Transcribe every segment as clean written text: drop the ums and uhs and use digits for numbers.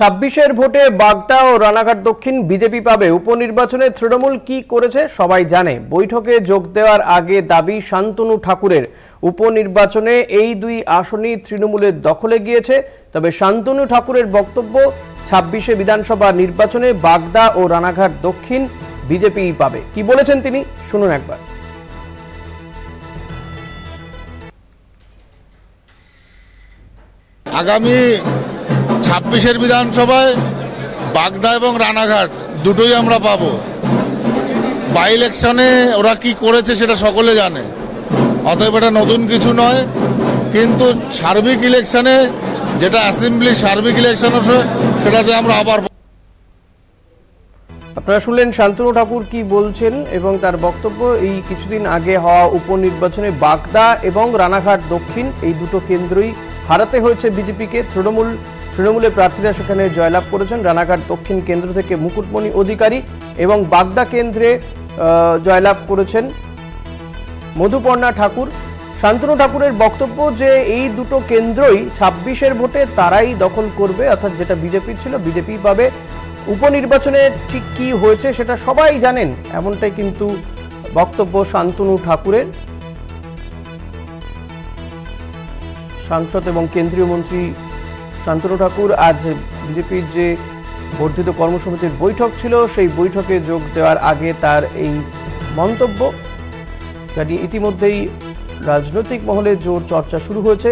26-এর ভোটে বাগদা ও রানাঘাট দক্ষিণ বিজেপি পাবে। উপনির্বাচনে তৃণমূল কি করেছে সবাই জানে। বৈঠকে যোগ দেওয়ার আগে দাবি শান্তনু ঠাকুরের, উপনির্বাচনে এই দুই আসনই তৃণমূলের দখলে গিয়েছে। তবে শান্তনু ঠাকুরের বক্তব্য, 26-এ বিধানসভা নির্বাচনে বাগদা ও রানাঘাট দক্ষিণ বিজেপিই পাবে। কি বলেছেন তিনি, শুনুন একবার। আগামী 26-এর বিধানসভায় বাগদা এবং রানাঘাট দুটোই আমরা পাবো। বাই ইলেকশনে ওরা কি করেছে সেটা সকলে জানে, অতএব এটা নতুন কিছু নয়। কিন্তু সার্বিক ইলেকশনে, যেটা অ্যাসেম্বলি সার্বিক ইলেকশন আছে, সেটাতে আমরা আবার। আপনারা শুনলেন শান্তনু ঠাকুর কি বলছেন এবং তার বক্তব্য। এই কিছুদিন আগে হওয়া উপনির্বাচনে বাগদা এবং রানাঘাট দক্ষিণ এই দুটো কেন্দ্রই হারাতে হয়েছে বিজেপিকে। তৃণমূলের প্রার্থীরা সেখানে জয়লাভ করেছেন। রানাঘাট দক্ষিণ কেন্দ্র থেকে মুকুটমণি অধিকারী এবং বাগদা কেন্দ্রে জয়লাভ করেছেন মধুপর্ণা ঠাকুর। শান্তনু ঠাকুরের বক্তব্য যে এই দুটো কেন্দ্রই 26-এর ভোটে তারাই দখল করবে, অর্থাৎ যেটা বিজেপির ছিল বিজেপি পাবে। উপনির্বাচনে ঠিক কি হয়েছে সেটা সবাই জানেন, এমনটাই কিন্তু বক্তব্য শান্তনু ঠাকুরের। সাংসদ এবং কেন্দ্রীয় মন্ত্রী শান্তনু ঠাকুর আজ বিজেপির যে বর্ধিত কর্মসমিতির বৈঠক ছিল সেই বৈঠকে যোগ দেওয়ার আগে তার এই মন্তব্য, যা নিয়ে ইতিমধ্যেই রাজনৈতিক মহলে জোর চর্চা শুরু হয়েছে।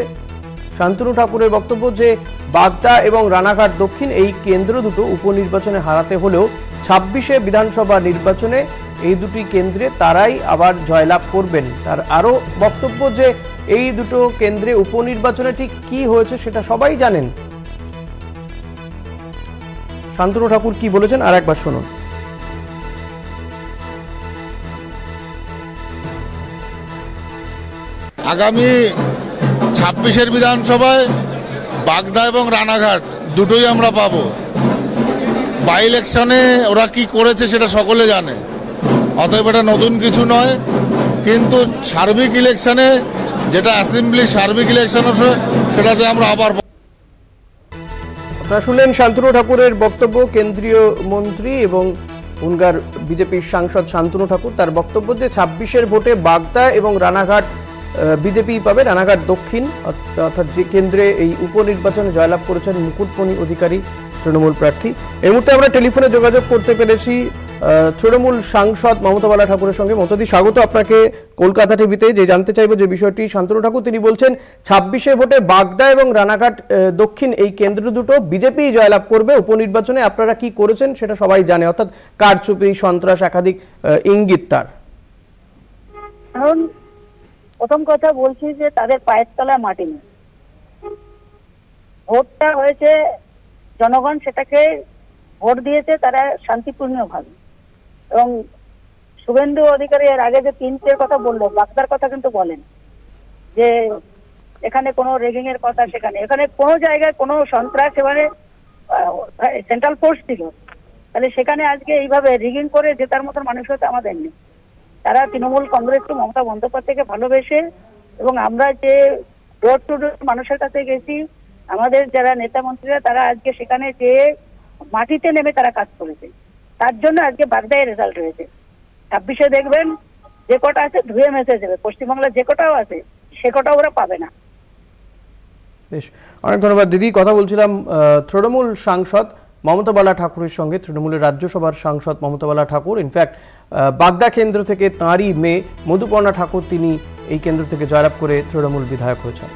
শান্তনু ঠাকুরের বক্তব্য যে বাগদা এবং রানাঘাট দক্ষিণ এই কেন্দ্র দুটো উপনির্বাচনে হারাতে হলেও 26-এ বিধানসভা নির্বাচনে এই দুটি কেন্দ্রে তারাই আবার জয়লাভ করবেন। তার আরও বক্তব্য যে এই দুটো কেন্দ্রে উপনির্বাচনে ঠিক কি হয়েছে সেটা সবাই জানেন। শান্তনু ঠাকুর কি বলেছেন আর একবার শুনুন। আগামী 26-এর বিধানসভায় বাগদা এবং রানাঘাট দুটোই আমরা পাবো। বাই ইলেকশনে ওরা কি করেছে সেটা সকলে জানে, অতএব এটা নতুন কিছু নয়। কিন্তু সার্বিক ইলেকশনে, যেটা অ্যাসেম্বলি সার্বিক ইলেকশন আছে, সেটাতে আমরা আবার। আপনারা শুনলেন শান্তনু ঠাকুরের বক্তব্য। কেন্দ্রীয় মন্ত্রী এবং উনগার বিজেপির সাংসদ শান্তনু ঠাকুর, তার বক্তব্য যে 26-এর ভোটে বাগদা এবং রানাঘাট বিজেপি পাবে। রানাঘাট দক্ষিণ অর্থাৎ যে কেন্দ্রে এই উপনির্বাচনে জয়লাভ করেছেন মুকুটমণি অধিকারী তৃণমূল প্রার্থী। এই মুহূর্তে আমরা টেলিফোনে যোগাযোগ করতে পেরেছি তৃণমূল সাংসদ মমতা বালা ঠাকুরের সঙ্গে। মমতাদি, স্বাগত আপনাকে কলকাতা টিভিতে। যে জানতে চাইব যে বিষয়টি, শান্তনু ঠাকুর তিনি বলছেন 26-এর ভোটে বাগদা এবং রানাঘাট দক্ষিণ এই কেন্দ্র দুটো বিজেপি জয়লাভ করবে। উপনির্বাচনে আপনারা কি করেছেন সেটা সবাই জানে, অর্থাৎ কারচুপি, সন্ত্রাস, একাধিক ইঙ্গিত তার। প্রথম কথা বলছি যে তাদের পায়ের তলায় মাটি নেই। ভোটটা হয়েছে, জনগণ সেটাকে ভোট দিয়েছে তারা শান্তিপূর্ণভাবে। এবং শুভেন্দু অধিকারী এর আগে যে 3টের কথা বললো, বাগদার কথা কিন্তু বলেন যে এখানে কোনো রেগিং এর কথা, এখানে কোনো জায়গায় কোনো সন্ত্রাস, এবারে সেন্ট্রাল ফোর্স ছিল, তাহলে সেখানে আজকে এইভাবে রিগিং করে জেতার মতন মানসিকতা আমাদের নেই। তারা তৃণমূল কংগ্রেসকে, মমতা বন্দ্যোপাধ্যায়কে ভালোবেসে, এবং আমরা যে ডোর টু ডোর মানুষের কাছে গেছি, আমাদের যারা নেতা মন্ত্রীরা তারা আজকে সেখানে যে মাটিতে নেমে তারা কাজ করেছে, তার জন্য আজকে বাগদায় রেজাল্ট হয়েছে। 26-এ দেখবেন যে কটা আছে ধুয়ে মেসে যাবে, পশ্চিমবাংলার যে কটাও আছে সে কটাও ওরা পাবে না। বেশ, অনেক ধন্যবাদ দিদি। কথা বলছিলাম তৃণমূল সাংসদ মমতা বালা ঠাকুরের সঙ্গে। তৃণমূলের রাজ্যসভার সাংসদ মমতা বালা ঠাকুর, ইনফ্যাক্ট বাগদা কেন্দ্র থেকে তাঁরই মেয়ে মধুপর্ণা ঠাকুর, তিনি এই কেন্দ্র থেকে জয়লাভ করে তৃণমূল বিধায়ক হয়েছেন।